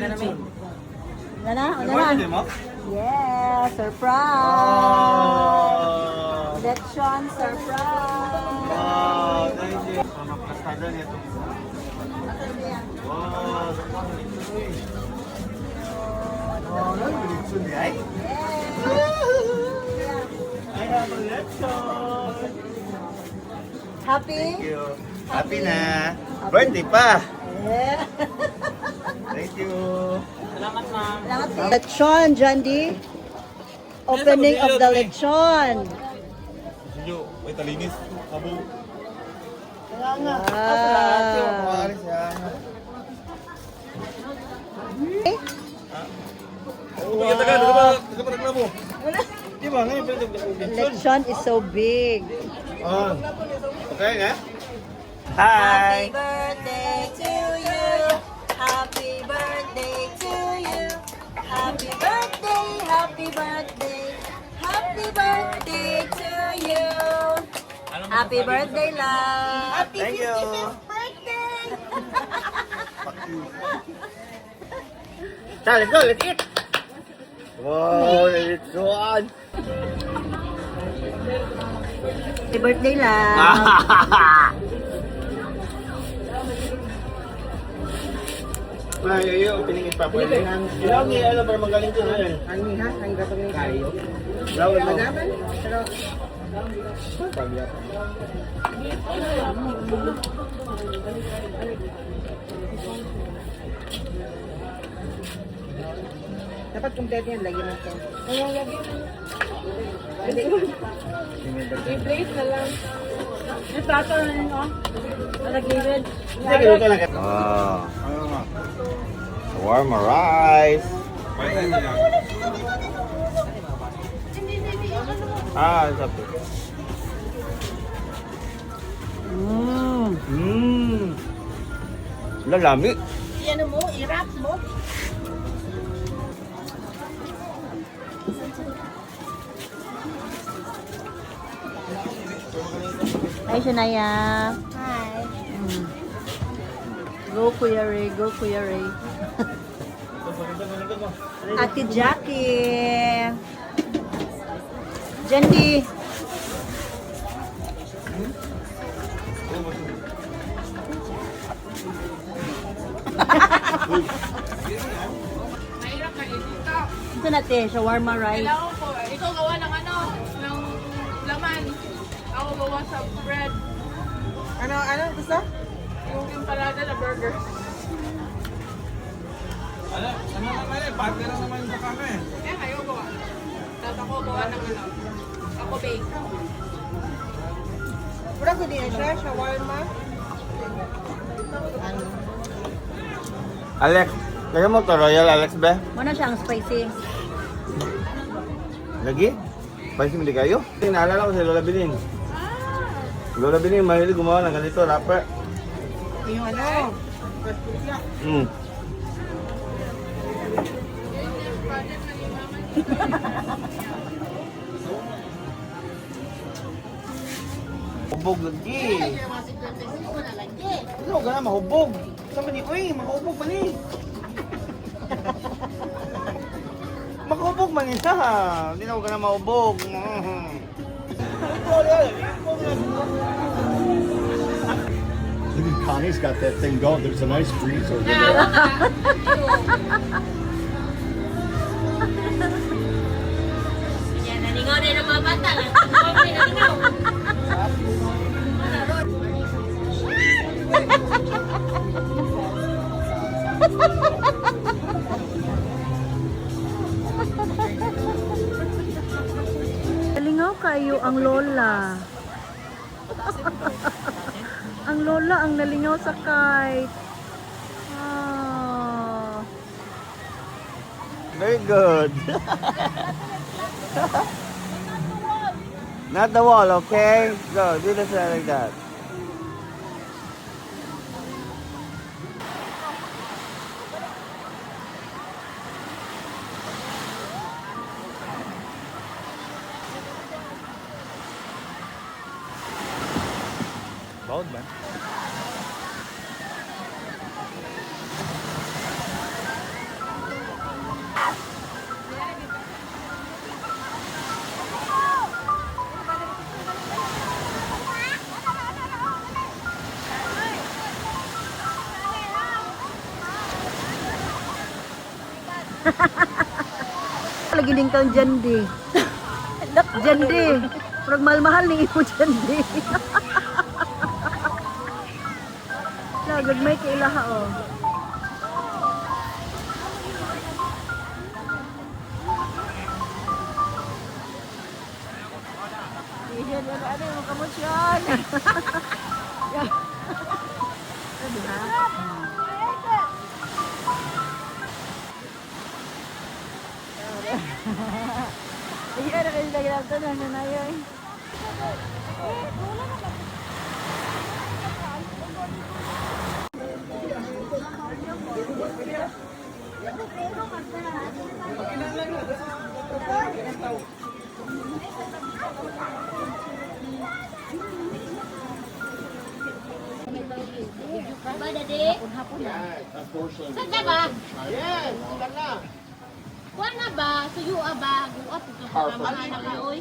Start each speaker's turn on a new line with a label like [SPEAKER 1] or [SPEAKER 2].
[SPEAKER 1] Una na. Yeah, surprise! Election surprise!
[SPEAKER 2] Wow, thank you. Maplastada niya ito. Wow, election niya ay? I have election!
[SPEAKER 1] Happy?
[SPEAKER 2] Thank you. Happy na. Birthday pa.
[SPEAKER 1] Yeah.
[SPEAKER 2] Thank you.
[SPEAKER 1] Salamat po. Lechon, Jandy. Opening of the lechon.
[SPEAKER 2] Sinyo, may talinis. Abo.
[SPEAKER 1] Wow. Lechon is so big.
[SPEAKER 2] Okay nga?
[SPEAKER 1] Happy birthday to you. Happy birthday to you. Happy birthday, happy birthday. Happy birthday to you. Happy birthday, love. Happy
[SPEAKER 2] Thank you.
[SPEAKER 1] 55th birthday.
[SPEAKER 2] Let's go, let's eat. Wow, let's go on.
[SPEAKER 1] Happy birthday, love.
[SPEAKER 2] Ay, opening it pa po. Ilaw ni Ella para magaling ko na yun.
[SPEAKER 1] Ang ha, ang gatong ni kayo.
[SPEAKER 2] Ilaw mo.
[SPEAKER 1] Magaman, pero dapat kumpleto yan, lagyan natin. I-place na lang. May plato na yun, oh. Nalagyan.
[SPEAKER 2] Wow. Warm rice. It's up there. Lalami.
[SPEAKER 1] Ano mo, i-wrap mo. Hi, Shania. Hi. Go, Kuya Ray. Go, Kuya Ray. Ate Jackie. Jandy. Ito natin, shawarma rice.
[SPEAKER 3] Kailangan ko, ikaw gawa ng ng laman. Ako gawa sa bread.
[SPEAKER 1] Ano gusto?
[SPEAKER 3] Yung parada na burger.
[SPEAKER 4] Ano naman eh, partner naman sa kami.
[SPEAKER 3] Kaya kayo gawa. Tapos ako gawa ng Ako bake.
[SPEAKER 1] Pura ko din siya, shawarma.
[SPEAKER 2] Alex, lagyan mo to Royal Alex ba?
[SPEAKER 1] Ano siyang spicy?
[SPEAKER 2] Lagi? Spicy hindi kayo? Naalala ko si Lola Bining. Lola Bining, mahilig gumawa ng ganito, rapper.
[SPEAKER 1] Yung
[SPEAKER 2] Hubog lagi. Ano ka na, mahubog. Sama ni, uy, makahubog man eh. Makahubog man eh, ha. Hindi na ako ka na mahubog.
[SPEAKER 5] Look at Connie's got that thing going. There's a nice breeze over there.
[SPEAKER 3] Yan, nalingaw na yung mga bata. Nalingaw.
[SPEAKER 1] Nalingaw kayo ang lola. Ang lola ang nalingaw sa kite. Ah.
[SPEAKER 2] Very good. Not the wall, okay? Go, do this like that. Bawd ba?
[SPEAKER 6] Lagi din kang Jandi. Jandi. Purag mahal-mahal ni imo Jandi. Lagad may kailaha oh. Iya, ada yang kamosyon. Iya, ada yang lagi nonton na nayo.
[SPEAKER 7] Ba, Dadi? Saan ka ba?
[SPEAKER 5] Yes, na.
[SPEAKER 7] Kuha na ba? Suyo ba? Guwap. Ito pa mga oy.